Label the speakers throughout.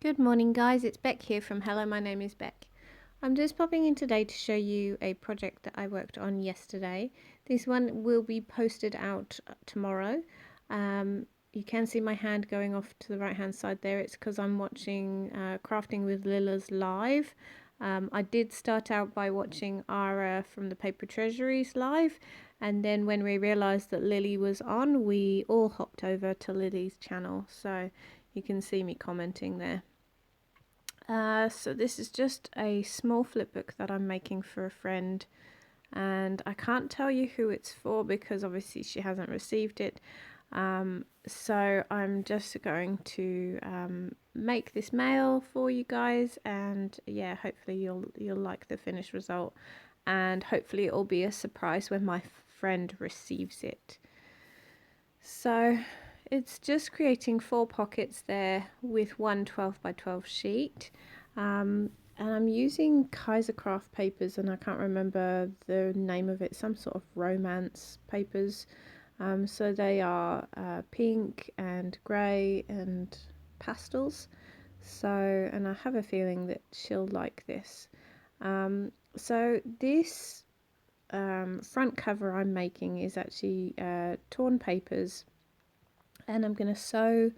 Speaker 1: Good morning guys, it's Beck here from Hello, my name is Beck. I'm just popping in today to show you a project that I worked on yesterday. This one will be posted out tomorrow. You can see my hand going off to the right hand side there. It's because I'm watching Crafting with Lila's live. I did start out by watching Ara from the Paper Treasuries live, and then when we realised that Lily was on, we all hopped over to Lily's channel, so you can see me commenting there. So this is just a small flipbook that I'm making for a friend, and I can't tell you who it's for because obviously she hasn't received it. So I'm just going to make this mail for you guys, and yeah, hopefully you'll like the finished result, and hopefully it'll be a surprise when my friend receives it. So it's just creating 4 pockets there with one 12 by 12 sheet, and I'm using Kaisercraft papers, and I can't remember the name of it, some sort of romance papers. So they are pink and grey and pastels, so, and I have a feeling that she'll like this. So this front cover I'm making is actually torn papers, and I'm going to sew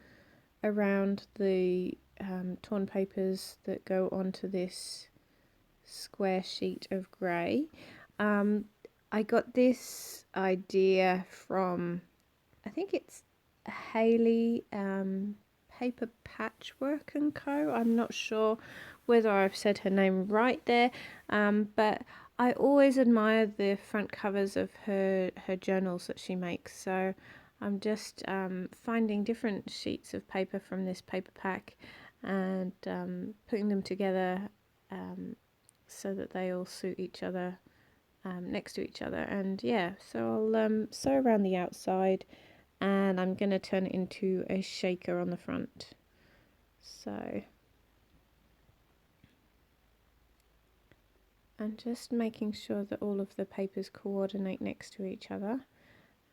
Speaker 1: around the torn papers that go onto this square sheet of grey. I got this idea from, I think it's Haley Paper Patchwork and Co. I'm not sure whether I've said her name right there, but I always admire the front covers of her journals that she makes. So I'm just finding different sheets of paper from this paper pack and putting them together so that they all suit each other next to each other. And yeah, so I'll sew around the outside, and I'm going to turn it into a shaker on the front. So I'm just making sure that all of the papers coordinate next to each other,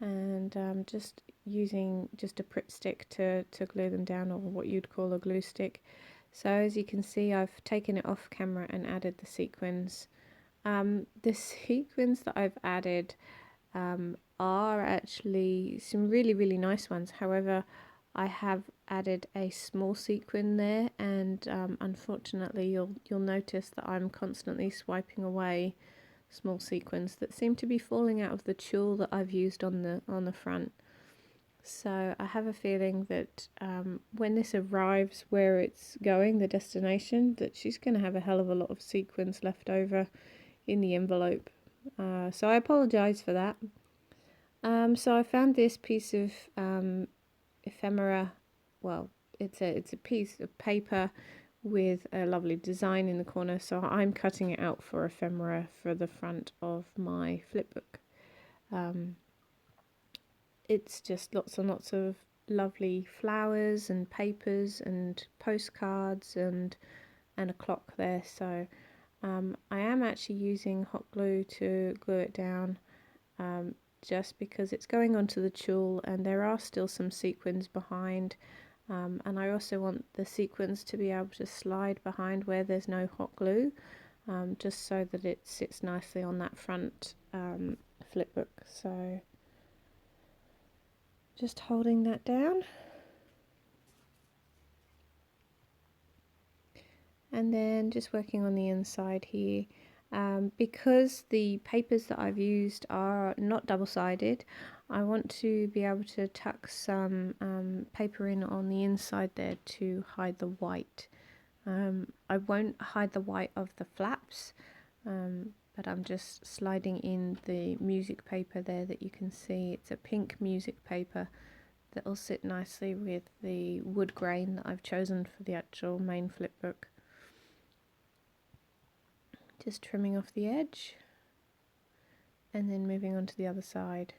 Speaker 1: and just using just a Pritt stick to glue them down, or what you'd call a glue stick. So as you can see, I've taken it off camera and added the sequins. The sequins that I've added are actually some really nice ones. However, I have added a small sequin there, and unfortunately you'll notice that I'm constantly swiping away small sequins that seem to be falling out of the tulle that I've used on the front. So I have a feeling that when this arrives where it's going, the destination, that she's going to have a hell of a lot of sequins left over in the envelope. So I apologise for that. So I found this piece of ephemera. Well, it's a piece of paper with a lovely design in the corner, so I'm cutting it out for ephemera for the front of my flipbook. It's just lots and lots of lovely flowers and papers and postcards and a clock there. So I am actually using hot glue to glue it down, just because it's going onto the tulle and there are still some sequins behind, and I also want the sequins to be able to slide behind where there's no hot glue, just so that it sits nicely on that front flipbook. So just holding that down, and then just working on the inside here. Because the papers that I've used are not double-sided, I want to be able to tuck some paper in on the inside there to hide the white. I won't hide the white of the flaps, but I'm just sliding in the music paper there that you can see. It's a pink music paper that will sit nicely with the wood grain that I've chosen for the actual main flipbook. Just trimming off the edge and then moving on to the other side.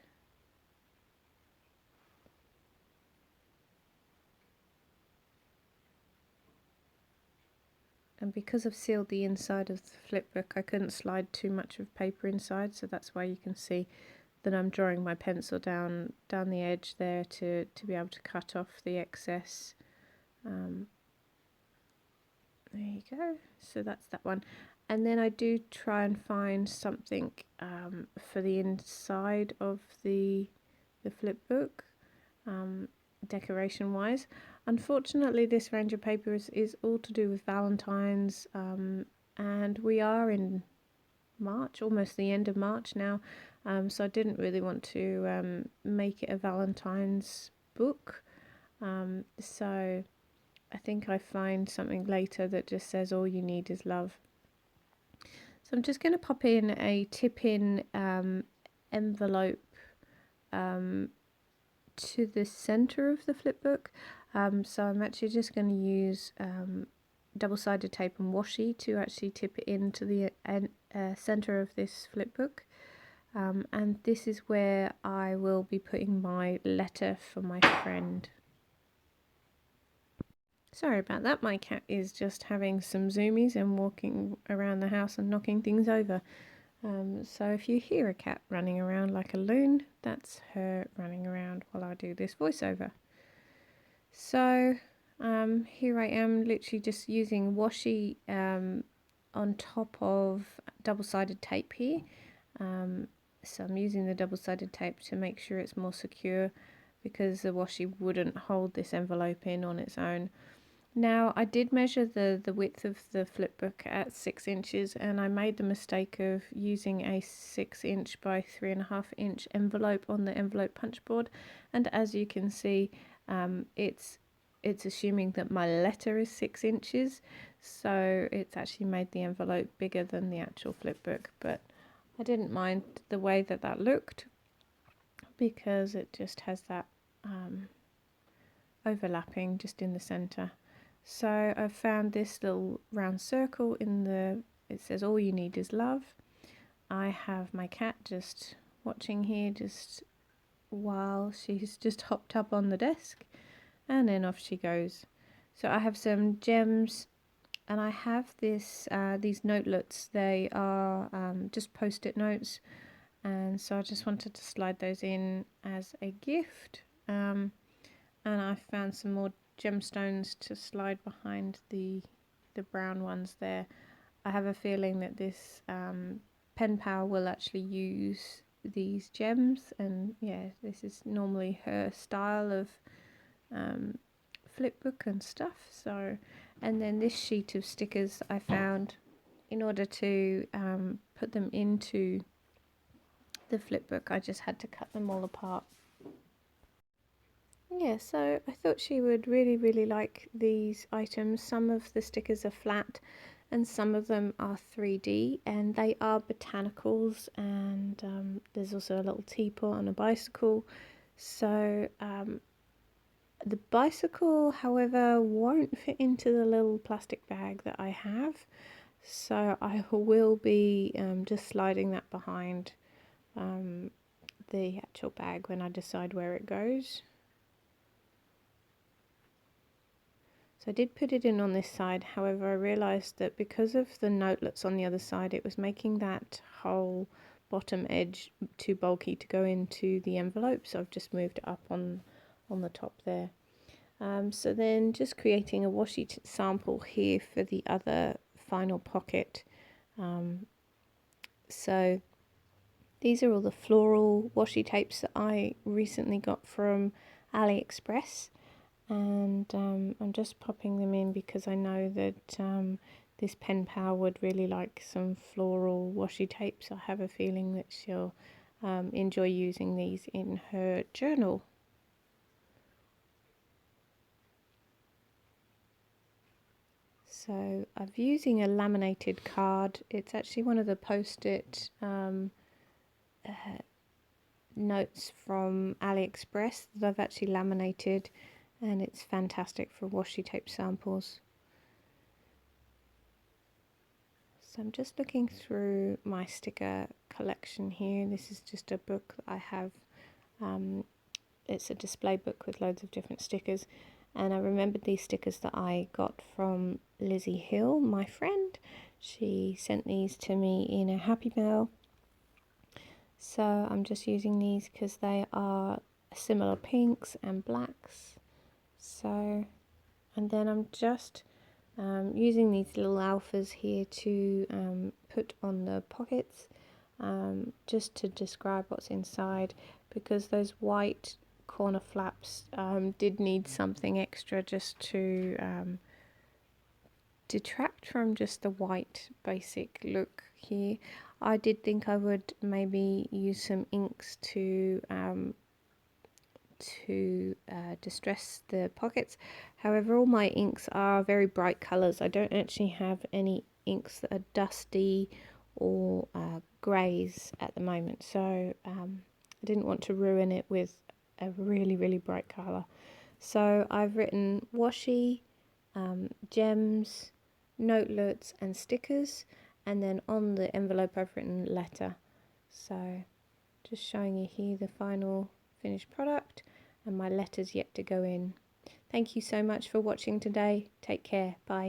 Speaker 1: And because I've sealed the inside of the flipbook, I couldn't slide too much of paper inside, so that's why you can see that I'm drawing my pencil down the edge there to be able to cut off the excess we go. So that's that one. And then I do try and find something for the inside of the flip book, decoration wise. Unfortunately, this range of paper is all to do with Valentine's, and we are in March, almost the end of March now, so I didn't really want to make it a Valentine's book, so I think I find something later that just says all you need is love. So I'm just going to pop in a tip-in envelope to the center of the flip book. So I'm actually just going to use double-sided tape and washi to actually tip it into the center of this flip book. And this is where I will be putting my letter for my friend. Sorry about that, my cat is just having some zoomies and walking around the house and knocking things over. So if you hear a cat running around like a loon, that's her running around while I do this voiceover. So here I am literally just using washi on top of double-sided tape here. So I'm using the double-sided tape to make sure it's more secure, because the washi wouldn't hold this envelope in on its own. Now, I did measure the width of the flip book at 6 inches, and I made the mistake of using a 6" by 3.5" envelope on the envelope punch board, and as you can see, it's assuming that my letter is 6 inches, so it's actually made the envelope bigger than the actual flip book. But I didn't mind the way that looked, because it just has that overlapping just in the center. So I've found this little round circle it says all you need is love. I have my cat just watching here just while she's just hopped up on the desk, and then off she goes. So I have some gems, and I have these notelets. They are just post-it notes, and so I just wanted to slide those in as a gift. And I found some more gemstones to slide behind the brown ones there. I have a feeling that this pen pal will actually use these gems, and yeah, this is normally her style of flip book and stuff. So, and then this sheet of stickers I found, in order to put them into the flip book, I just had to cut them all apart. Yeah, so I thought she would really like these items. Some of the stickers are flat and some of them are 3D, and they are botanicals, and there's also a little teapot and a bicycle. So the bicycle, however, won't fit into the little plastic bag that I have, so I will be just sliding that behind the actual bag when I decide where it goes. So I did put it in on this side, however I realised that because of the notelets on the other side, it was making that whole bottom edge too bulky to go into the envelope, so I've just moved it up on the top there. So then just creating a washi sample here for the other final pocket. So these are all the floral washi tapes that I recently got from AliExpress. And I'm just popping them in because I know that this pen pal would really like some floral washi tapes. I have a feeling that she'll enjoy using these in her journal. So I'm using a laminated card. It's actually one of the post-it notes from AliExpress that I've actually laminated, and it's fantastic for washi tape samples. So I'm just looking through my sticker collection here. This is just a book that I have. It's a display book with loads of different stickers, and I remembered these stickers that I got from Lizzie Hill, my friend. She sent these to me in a Happy Mail. So I'm just using these because they are similar pinks and blacks. So, and then I'm just Using these little alphas here to put on the pockets, just to describe what's inside, because those white corner flaps did need something extra just to detract from just the white basic look here. I did think I would maybe use some inks to distress the pockets. However, all my inks are very bright colours. I don't actually have any inks that are dusty or greys at the moment, so I didn't want to ruin it with a really bright colour. So I've written washi, gems, notelets and stickers, and then on the envelope I've written letter. So just showing you here the final finished product, and my letters yet to go in. Thank you so much for watching today. Take care. Bye.